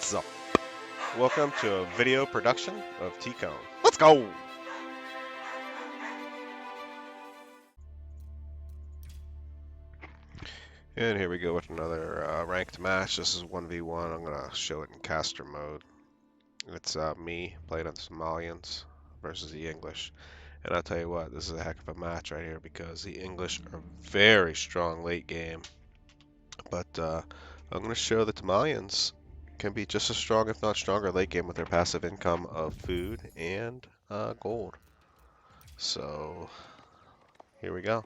What's up? Welcome to a video production of T-Cone. Let's go! And here we go with another ranked match. This is 1v1. I'm going to show it in caster mode. It's me playing on some Malians versus the English. And I'll tell you what, this is a heck of a match right here because the English are very strong late game. But I'm going to show that the Malians can be just as strong, if not stronger, late game with their passive income of food and gold. So here we go.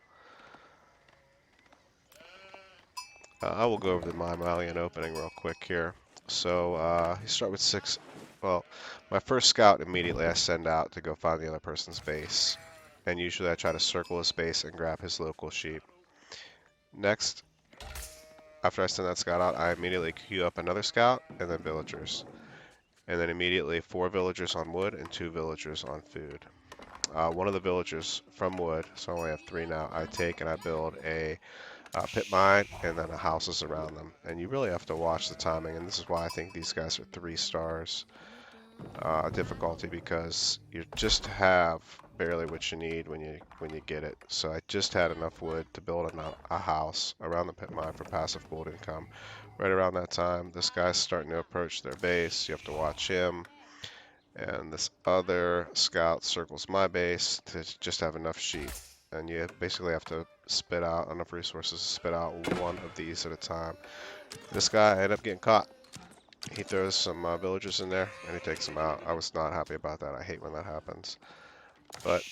I will go over my Malian opening real quick here. So you start with 6. Well, my first scout immediately I send out to go find the other person's base. And usually I try to circle his base and grab his local sheep. Next, after I send that scout out, I immediately queue up another scout and then villagers. And then immediately 4 villagers on wood and 2 villagers on food. One of the villagers from wood, so I only have 3 now, I take and I build a pit mine and then houses around them. And you really have to watch the timing, and this is why I think these guys are 3 stars difficulty, because you just have barely what you need when you get it. So I just had enough wood to build a house around the pit mine for passive gold income. Right around that time, this guy's starting to approach their base. You have to watch him. And this other scout circles my base to just have enough sheep. And you basically have to spit out enough resources to spit out one of these at a time. This guy ended up getting caught. He throws some villagers in there and he takes them out. I was not happy about that. I hate when that happens. But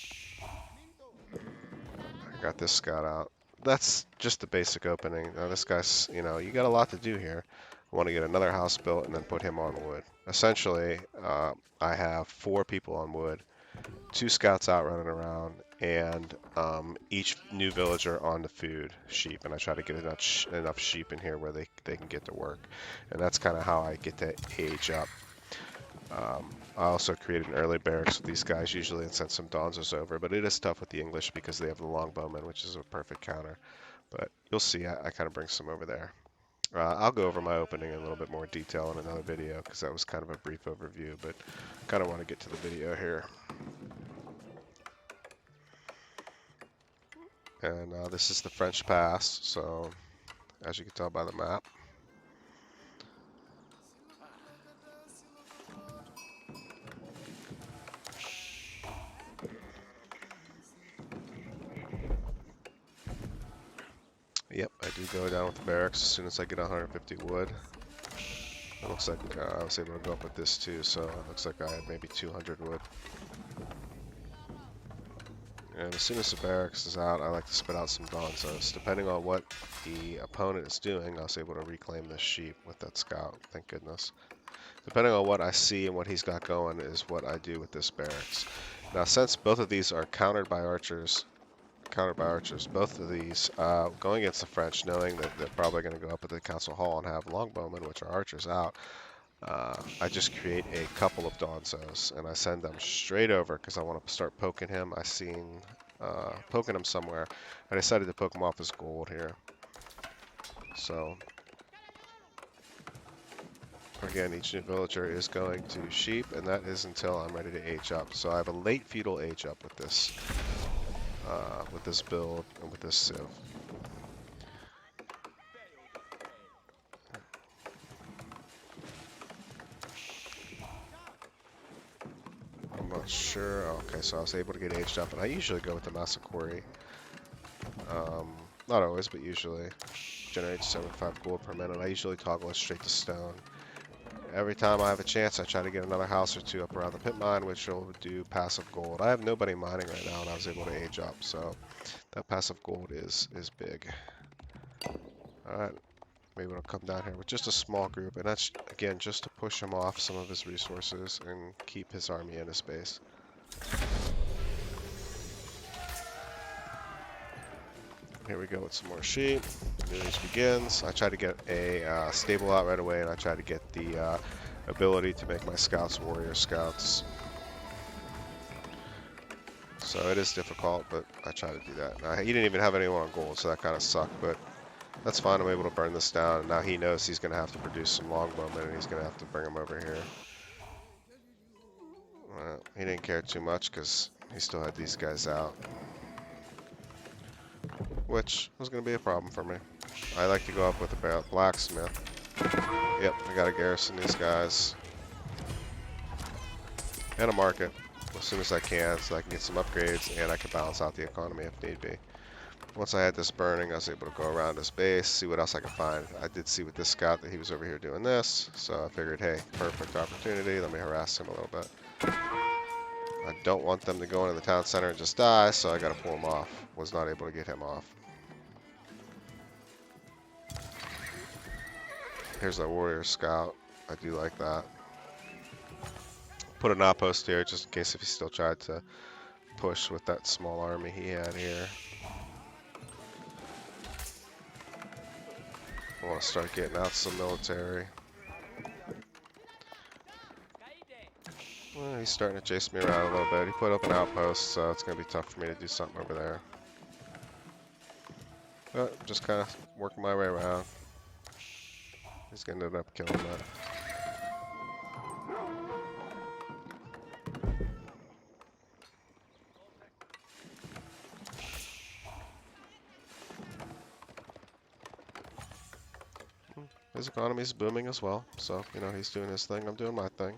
I got this scout out. That's just the basic opening. Now this guy's, you got a lot to do here. I want to get another house built and then put him on wood. Essentially, I have 4 people on wood, 2 scouts out running around, and each new villager on the food sheep. And I try to get enough sheep in here where they can get to work. And that's kind of how I get to age up. I also created an early barracks with these guys usually and sent some Donzos over, but it is tough with the English because they have the longbowmen, which is a perfect counter. But you'll see, I kind of bring some over there. I'll go over my opening in a little bit more detail in another video because that was kind of a brief overview, but kind of want to get to the video here. And this is the French Pass, so as you can tell by the map. Yep, I do go down with the barracks as soon as I get 150 wood. It looks like I was able to go up with this too, so it looks like I had maybe 200 wood. And as soon as the barracks is out, I like to spit out some Donzos. Depending on what the opponent is doing, I was able to reclaim this sheep with that scout, thank goodness. Depending on what I see and what he's got going is what I do with this barracks. Now since both of these are countered by archers, both of these going against the French, knowing that they're probably going to go up at the council hall and have longbowmen, which are archers, out, I just create a couple of Donzos and I send them straight over because I want to start poking him. I seen poking him somewhere. I decided to poke him off his gold here. So again, each new villager is going to sheep, and that is until I'm ready to age up. So I have a late feudal age up with this build and with this civ. I'm not sure. Okay, so I was able to get aged up, and I usually go with the Masakori. Not always, but usually. Generates 75 gold per minute. I usually toggle it straight to stone. Every time I have a chance, I try to get another house or 2 up around the pit mine, which will do passive gold. I have nobody mining right now, and I was able to age up, so that passive gold is big. Alright, maybe we'll come down here with just a small group, and that's, again, just to push him off some of his resources and keep his army in his base. Here we go with some more sheep. New age begins. I try to get a stable out right away, and I try to get the ability to make my scouts warrior scouts. So it is difficult, but I try to do that. Now, he didn't even have anyone on gold, so that kind of sucked, but That's fine. I'm able to burn this down. And now he knows he's going to have to produce some longbowmen, and he's going to have to bring them over here. Well, he didn't care too much because he still had these guys out, which was going to be a problem for me. I like to go up with a blacksmith. Yep, I got to garrison these guys. And a market as soon as I can so I can get some upgrades and I can balance out the economy if need be. Once I had this burning, I was able to go around his base, see what else I could find. I did see with this scout that he was over here doing this, so I figured, hey, perfect opportunity. Let me harass him a little bit. I don't want them to go into the town center and just die, so I got to pull him off. Was not able to get him off. Here's our warrior scout. I do like that. Put an outpost here just in case if he still tried to push with that small army he had here. I want to start getting out some military. Well, he's starting to chase me around a little bit. He put up an outpost, so it's going to be tough for me to do something over there. But just kind of working my way around. He's going to end up killing that. His economy's booming as well, so, you know, he's doing his thing, I'm doing my thing.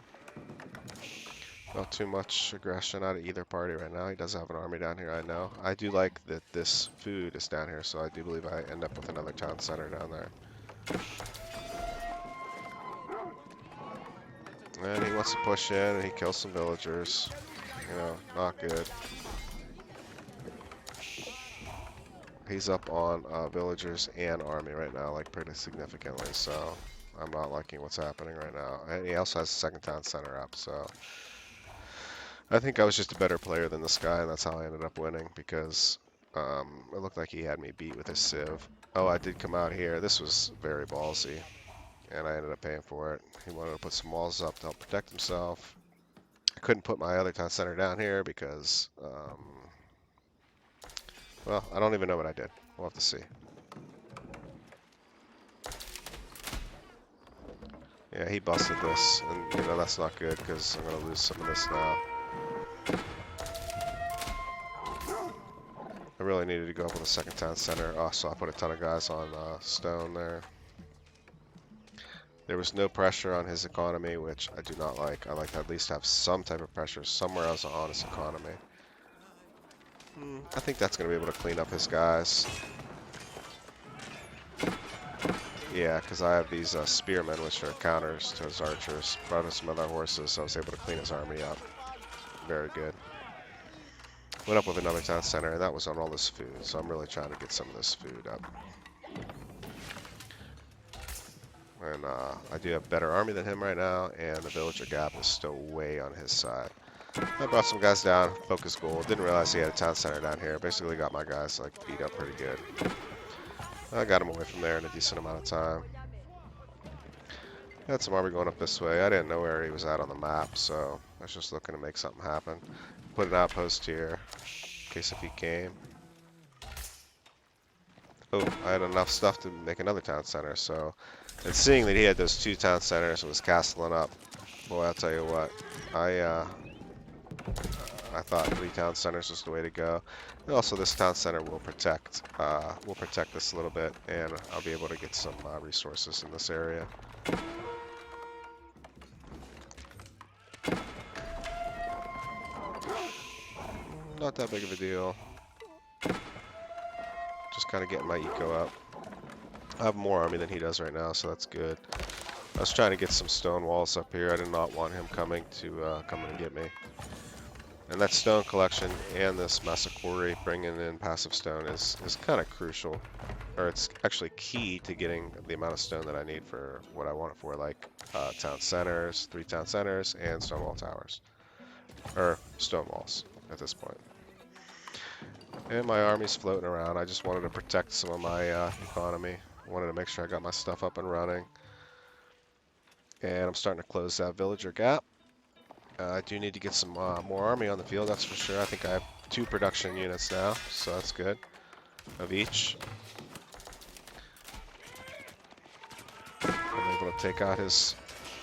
Not too much aggression out of either party right now. He does have an army down here, I know. I do like that this food is down here, so I do believe I end up with another town center down there. And he wants to push in, and he kills some villagers. You know, not good. He's up on villagers and army right now, like pretty significantly, so I'm not liking what's happening right now. And he also has a second town center up, so I think I was just a better player than this guy, and that's how I ended up winning, because it looked like he had me beat with his civ. Oh, I did come out here. This was very ballsy, and I ended up paying for it. He wanted to put some walls up to help protect himself. I couldn't put my other town center down here because, well, I don't even know what I did. We'll have to see. Yeah, he busted this, and you know that's not good because I'm gonna lose some of this now. I really needed to go up with a second town center. Oh, so I put a ton of guys on stone there. There was no pressure on his economy, which I do not like. I like to at least have some type of pressure somewhere else on his economy. I think that's going to be able to clean up his guys. Yeah, because I have these spearmen, which are counters to his archers. Brought in some other horses, so I was able to clean his army up. Very good. Went up with another town center, and that was on all this food, so I'm really trying to get some of this food up. And I do have a better army than him right now, and the villager gap is still way on his side. I brought some guys down, focus goal. Didn't realize he had a town center down here. Basically got my guys like beat up pretty good. I got him away from there in a decent amount of time. Had some army going up this way. I didn't know where he was at on the map, so I was just looking to make something happen. Put an outpost here, in case if he came. Oh, I had enough stuff to make another town center, so... And seeing that he had those two town centers and was castling up, boy, I'll tell you what, I thought 3 town centers was the way to go. And also, this town center will protect this a little bit, and I'll be able to get some resources in this area. Not that big of a deal. Just kind of getting my eco up. I have more army than he does right now, so that's good. I was trying to get some stone walls up here. I did not want him coming and get me. And that stone collection and this massive quarry bringing in passive stone is kind of crucial. Or it's actually key to getting the amount of stone that I need for what I want it for, like town centers, 3 town centers, and stone wall towers. Or stone walls at this point. And my army's floating around. I just wanted to protect some of my economy. Wanted to make sure I got my stuff up and running. And I'm starting to close that villager gap. I do need to get some more army on the field, that's for sure. I think I have 2 production units now, so that's good. Of each. able to take out his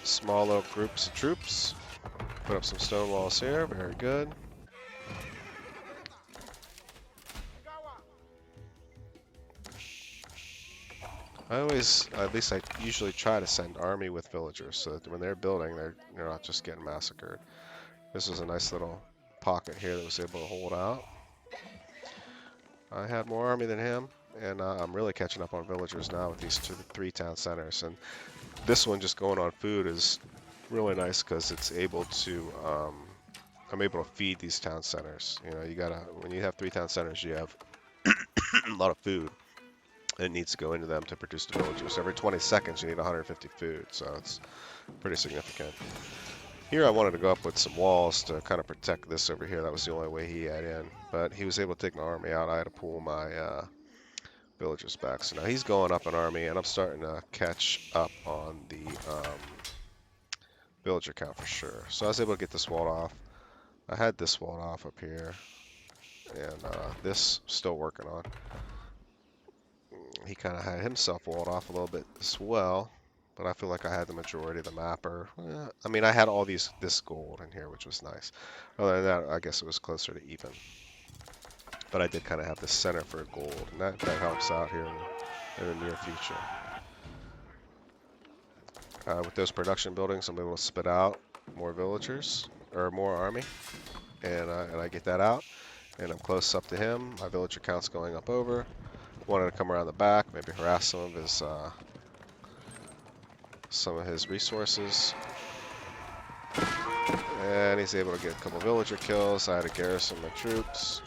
small little groups of troops. Put up some stone walls here. Very good. I usually try to send army with villagers so that when they're building, they're not just getting massacred. This was a nice little pocket here that was able to hold out. I had more army than him, and I'm really catching up on villagers now with these 3 town centers. And this one just going on food is really nice because it's able to, I'm able to feed these town centers. You know, when you have 3 town centers, you have a lot of food. It needs to go into them to produce the villagers. Every 20 seconds you need 150 food, so it's pretty significant. Here I wanted to go up with some walls to kind of protect this over here. That was the only way he had in, but he was able to take my army out. I had to pull my villagers back. So now he's going up an army, and I'm starting to catch up on the villager count for sure. So I was able to get this walled off. I had this walled off up here, and this still working on. He kind of had himself walled off a little bit as well, but I feel like I had the majority of the mapper. I mean, I had all this gold in here, which was nice. Other than that, I guess it was closer to even. But I did kind of have the center for gold, and that helps out here in the near future. With those production buildings, I'm able to spit out more villagers, or more army, and I get that out, and I'm close up to him. My villager count's going up over. Wanted to come around the back, maybe harass some of his resources. And he's able to get a couple villager kills. I had to garrison my troops.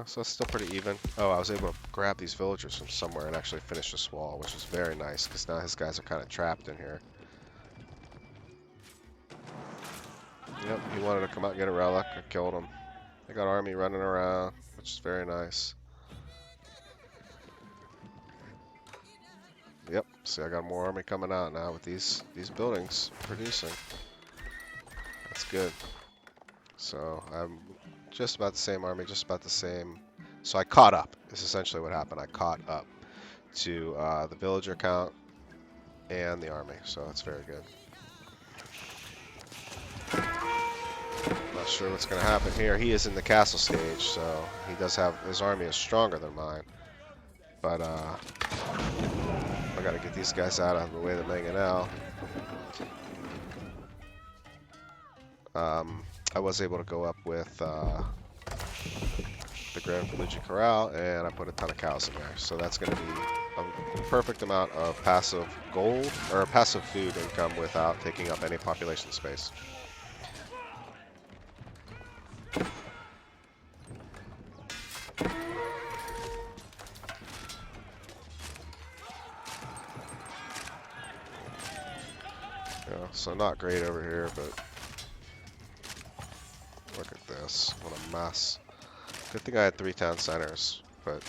So it's still pretty even. Oh, I was able to grab these villagers from somewhere and actually finish this wall, which is very nice, because now his guys are kind of trapped in here. Yep, he wanted to come out and get a relic. I killed him. I got army running around, which is very nice. Yep, see, I got more army coming out now with these buildings producing. That's good. So I'm just about the same army, just about the same. So I caught up. Is essentially what happened. I caught up to the villager count and the army. So that's very good. Not sure what's going to happen here. He is in the castle stage, so he does have his army is stronger than mine. But I got to get these guys out of the way of the mangonel. I was able to go up with the Grand Faluji Corral, and I put a ton of cows in there. So that's going to be a perfect amount of passive gold, or passive food income without taking up any population space. Yeah, so not great over here, but look at this. What a mess. Good thing I had 3 town centers, but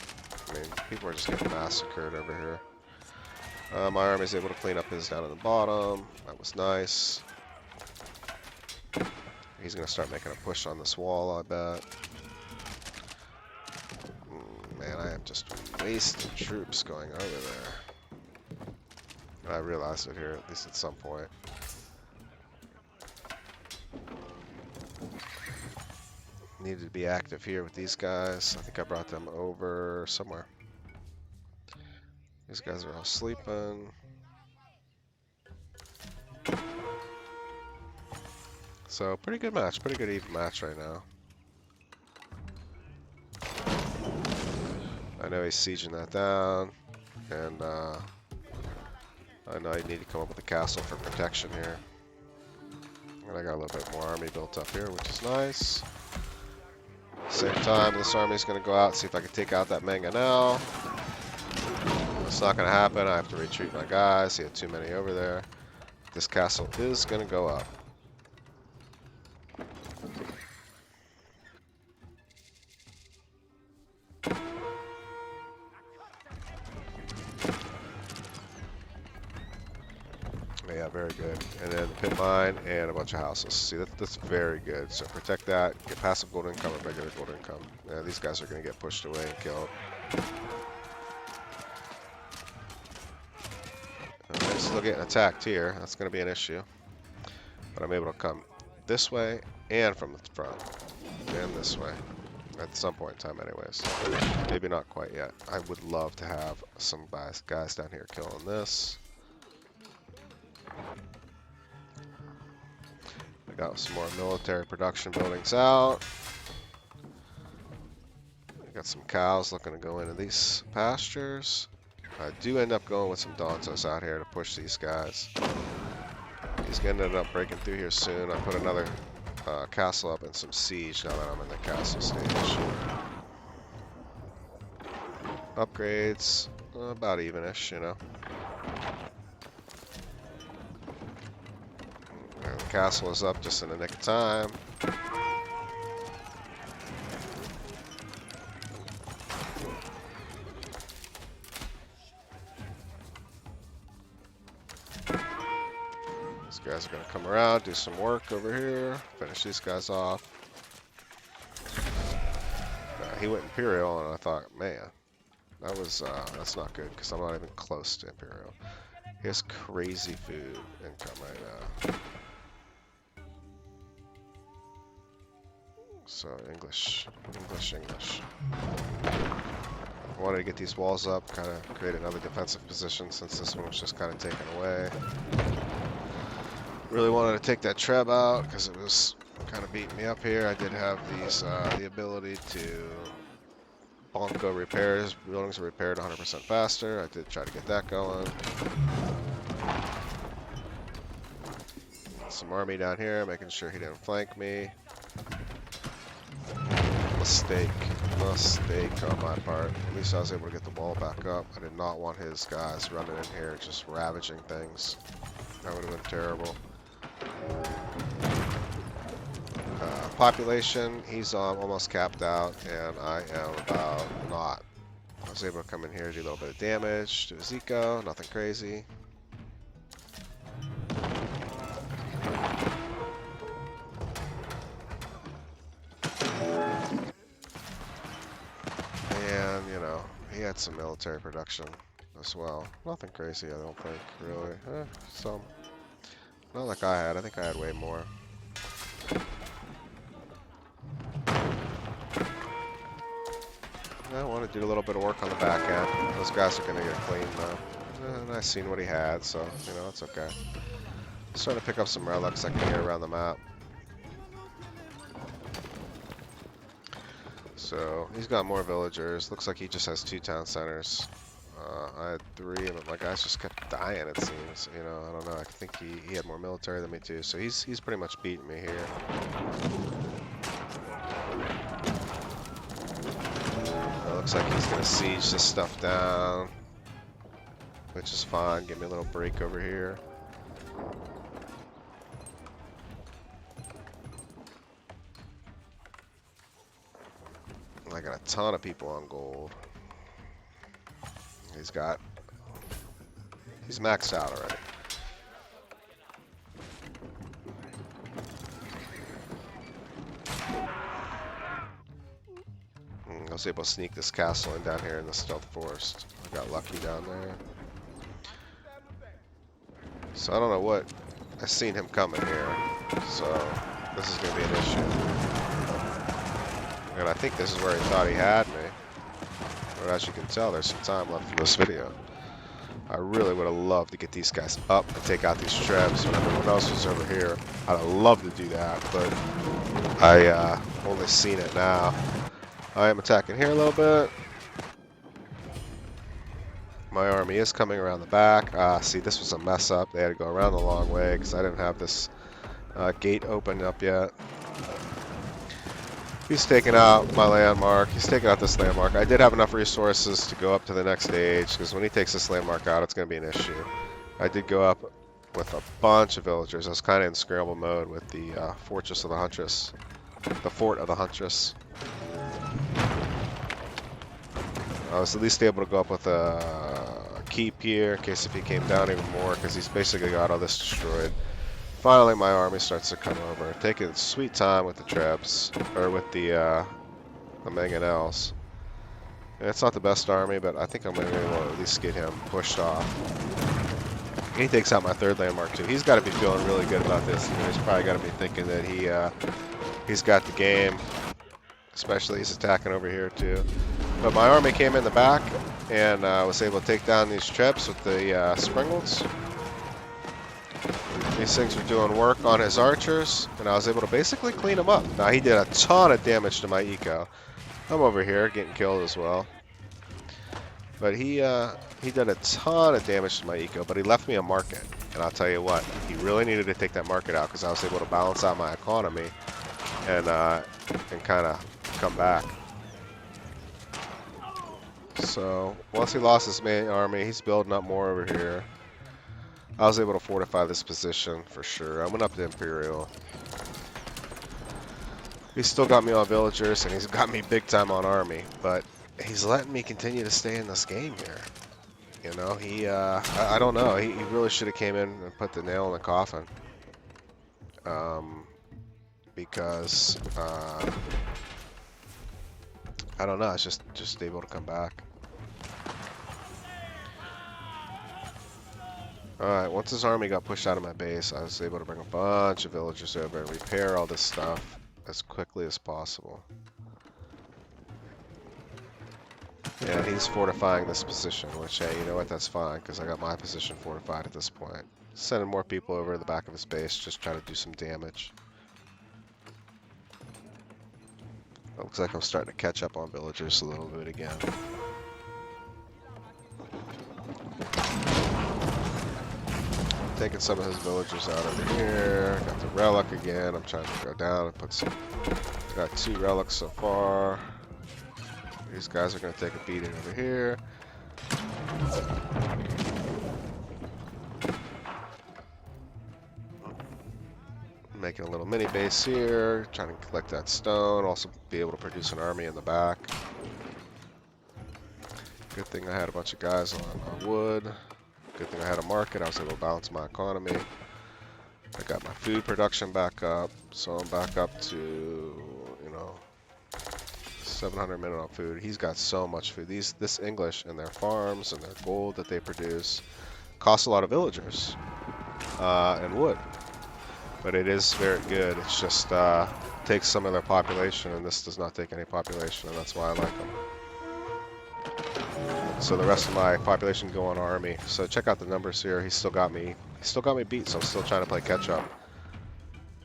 I mean, people are just getting massacred over here. My army's able to clean up his down at the bottom. That was nice. He's going to start making a push on this wall, I bet. Man, I am just wasting troops going over there. I realized it here, at least at some point. Needed to be active here with these guys. I think I brought them over somewhere. These guys are all sleeping. So pretty good match, pretty good even match right now. I know he's sieging that down, and I know I need to come up with a castle for protection here. And I got a little bit more army built up here, which is nice. Same time, this army's going to go out, see if I can take out that mangonel. It's not going to happen. I have to retreat my guys. He had too many over there. This castle is going to go up. Yeah, very good. And then the pit mine and a bunch of houses. See, that's very good. So protect that, get passive gold income or regular gold income. Yeah, these guys are going to get pushed away and killed. Alright, still getting attacked here. That's going to be an issue. But I'm able to come this way and from the front. And this way. At some point in time anyways. Maybe not quite yet. I would love to have some guys down here killing this. We got some more military production buildings out. We got some cows looking to go into these pastures. I do end up going with some Dantos out here to push these guys. He's going to end up breaking through here soon. I put another castle up and some siege now that I'm in the castle stage. Upgrades, about even-ish, you know. And the castle is up just in the nick of time. These guys are going to come around, do some work over here, finish these guys off. He went Imperial, and I thought, man, that's not good, because I'm not even close to Imperial. He has crazy food income right now. So, English. I wanted to get these walls up, kind of create another defensive position, since this one was just kind of taken away. Really wanted to take that Treb out, because it was kind of beating me up here. I did have these, the ability to Bonko repairs. Buildings are repaired 100% faster. I did try to get that going. Some army down here, making sure he didn't flank me. Mistake on my part. At least I was able to get the wall back up. I did not want his guys running in here just ravaging things. That would have been terrible. Population, he's almost capped out, and I am about not. I was able to come in here, do a little bit of damage to his eco, nothing crazy. And, you know, he had some military production as well. Nothing crazy, I don't think, really. Some. Not like I had. I think I had way more. I want to do a little bit of work on the back end. Those guys are going to get clean, though. And I seen what he had, so, you know, it's okay. Starting to pick up some relics I can get around the map. So, he's got more villagers. Looks like he just has 2 town centers. I had 3, and my guys just kept dying, it seems. You know, I don't know. I think he had more military than me, too. So, he's pretty much beating me here. Looks like he's going to siege this stuff down, which is fine. Give me a little break over here. I got a ton of people on gold. He's maxed out already. I was able to sneak this castle in down here in the stealth forest. I got lucky down there. So I don't know what. I seen him coming here. So this is going to be an issue. And I think this is where he thought he had me. But as you can tell, there's some time left in this video. I really would have loved to get these guys up and take out these traps when everyone else was over here. I'd have loved to do that, but I only seen it now. I am attacking here a little bit. My army is coming around the back. See, this was a mess up. They had to go around the long way because I didn't have this gate opened up yet. He's taking out my landmark. He's taking out this landmark. I did have enough resources to go up to the next stage because when he takes this landmark out, it's going to be an issue. I did go up with a bunch of villagers. I was kind of in scramble mode with the Fortress of the Huntress. The Fort of the Huntress. I was at least able to go up with a keep here in case if he came down even more, because he's basically got all this destroyed. Finally, my army starts to come over, taking sweet time with the Trebs, or with the Mangonels. And it's not the best army, but I think I'm going to be able to at least get him pushed off. He takes out my third landmark too. He's got to be feeling really good about this. You know, he's probably got to be thinking that he's got the game. Especially he's attacking over here too. But my army came in the back and was able to take down these Trebs with the Springolds. These things were doing work on his archers, and I was able to basically clean them up. Now he did a ton of damage to my eco. I'm over here getting killed as well. But he did a ton of damage to my eco, but he left me a market. And I'll tell you what, he really needed to take that market out because I was able to balance out my economy and kind of come back. So once he lost his main army, he's building up more over here. I was able to fortify this position for sure. I went up to Imperial. He's still got me on villagers and he's got me big time on army, but he's letting me continue to stay in this game here. You know, I don't know. He really should have came in and put the nail in the coffin. Because I don't know. It's just able to come back. Alright, once his army got pushed out of my base, I was able to bring a bunch of villagers over and repair all this stuff as quickly as possible. Yeah, he's fortifying this position, which, hey, you know what, that's fine, because I got my position fortified at this point. Sending more people over the back of his base, just trying to do some damage. Looks like I'm starting to catch up on villagers a little bit again. Taking some of his villagers out over here. Got the relic again. I'm trying to go down and put some... Got 2 relics so far. These guys are going to take a beating over here. Making a little mini base here. Trying to collect that stone. Also be able to produce an army in the back. Good thing I had a bunch of guys on wood. Good thing I had a market. I was able to balance my economy. I got my food production back up. So I'm back up to, you know, 700 minutes on food. He's got so much food. This English and their farms and their gold that they produce costs a lot of villagers and wood. But it is very good. It's just takes some of their population, and this does not take any population, and that's why I like them. So the rest of my population go on army. So check out the numbers here. He still got me beat, so I'm still trying to play catch up.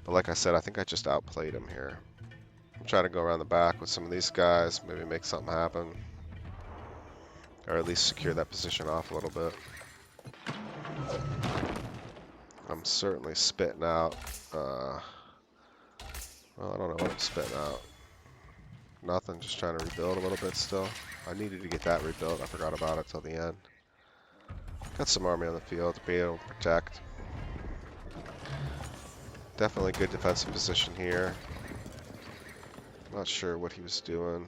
But like I said, I think I just outplayed him here. I'm trying to go around the back with some of these guys, maybe make something happen. Or at least secure that position off a little bit. I'm certainly spitting out, well, I don't know what I'm spitting out. Nothing, just trying to rebuild a little bit still. I needed to get that rebuilt, I forgot about it till the end. Got some army on the field to be able to protect. Definitely good defensive position here. Not sure what he was doing.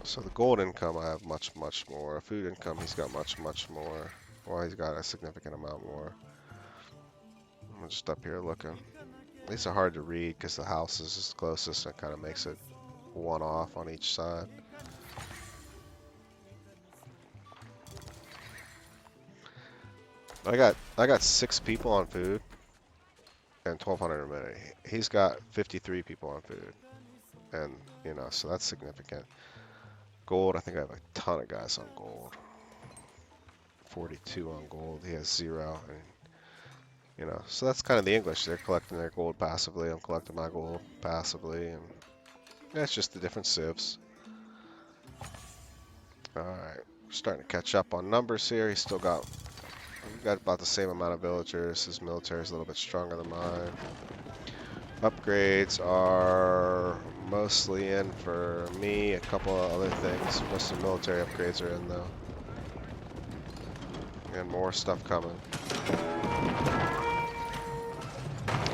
So the gold income I have much more. Food income he's got much more. Well, he's got a significant amount more. I'm just up here looking. These are hard to read because the house is the closest and it kind of makes it one off on each side. I got 6 people on food and 1,200 a minute. He's got 53 people on food, and you know, so that's significant. Gold, I think I have a ton of guys on gold. 42 on gold. He has 0, and you know, so that's kind of the English. They're collecting their gold passively. I'm collecting my gold passively, and that's just the different civs. All right, we're starting to catch up on numbers here. He's still got. We've got about the same amount of villagers. His military is a little bit stronger than mine. Upgrades are mostly in for me. A couple of other things. Most of the military upgrades are in though. And more stuff coming.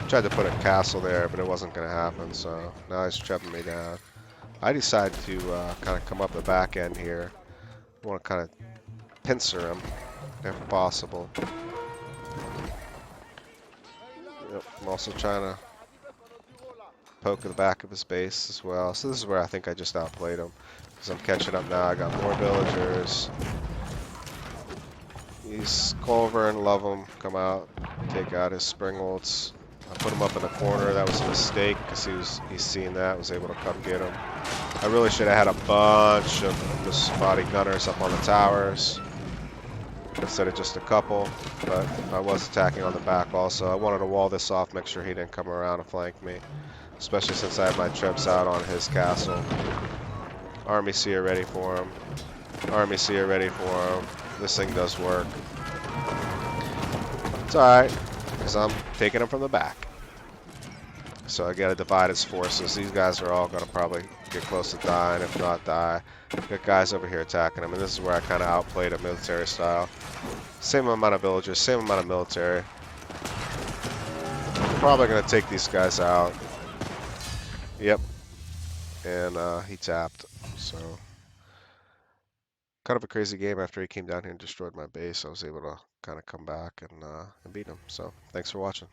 Tried to put a castle there, but it wasn't going to happen, so now he's trapping me down. I decided to kind of come up the back end here. I want to kind of pincer him if possible. Yep, I'm also trying to poke the back of his base as well. So this is where I think I just outplayed him. Because I'm catching up now. I got more villagers. These Culver and Love him come out, take out his Springolds. I put him up in the corner. That was a mistake because he's seen that, was able to come get him. I really should have had a bunch of just body gunners up on the towers instead of just a couple, but I was attacking on the back also. I wanted to wall this off, make sure he didn't come around and flank me, especially since I had my trips out on his castle. Army Seer ready for him. Army Seer ready for him. This thing does work. It's alright, because I'm taking him from the back. So I gotta divide his forces. These guys are all gonna probably get close to dying, if not die. Got guys over here attacking him, and this is where I kind of outplayed it military style. Same amount of villagers, same amount of military. Probably gonna take these guys out. Yep, and he tapped. So kind of a crazy game. After he came down here and destroyed my base, I was able to kind of come back and beat him. So thanks for watching.